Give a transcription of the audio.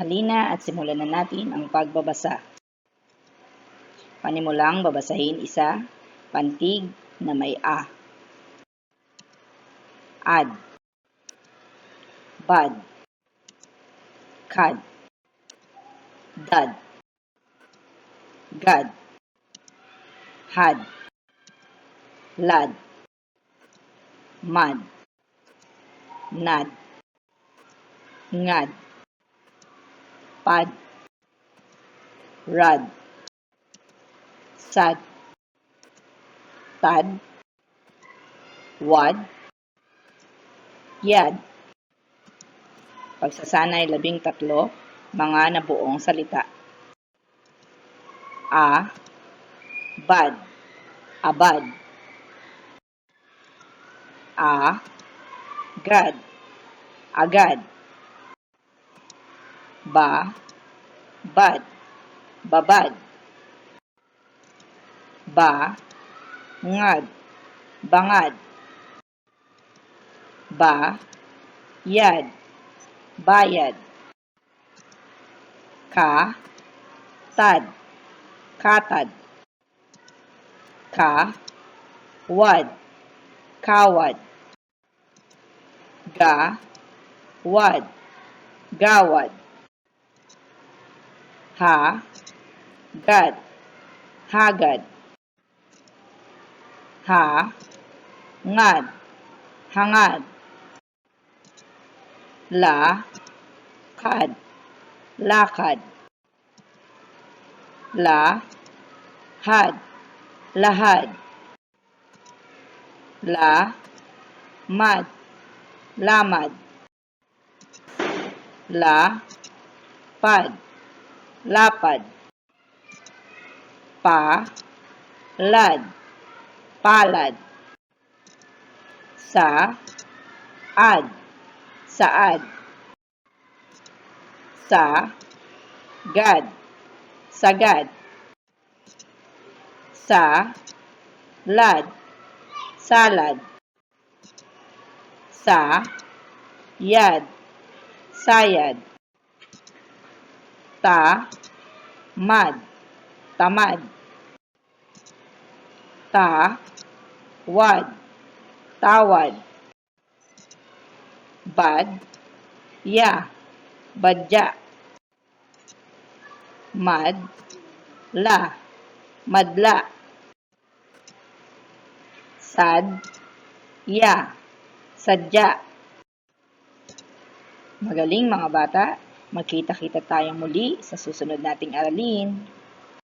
Halina at simulan na natin ang pagbabasa. Panimulang babasahin isa, pantig na may a. Ad, bad, kad, dad, gad, had, lad, mad, nad, ngad, pad, rad, sad, tad, wad, yad. Pagsasanay 13, mga nabuong salita. A, bad, abad. A, gad, agad. Ba, bad, babad. Ba, ngad, bangad. Ba, yad, bayad. Ka, tad, katad. Ka, wad, kawad. Ga, wad, gawad. Ha, gad, hagad. Ha, ngad, hangad. La, kad, lakad. La, had, lahad. La, mad, lamad. La, pad, lapad. Pa, lad, palad. Sa, ad, saad. Sa, gad, sagad. Sa, lad, salad. Sa, yad, sayad. Ta, mad, tamad. Ta, wad, tawad. Bad, ya, badya. Mad, la, madla. Sad, ya, sadya. Magaling mga bata, magkita-kita tayong muli sa susunod nating aralin.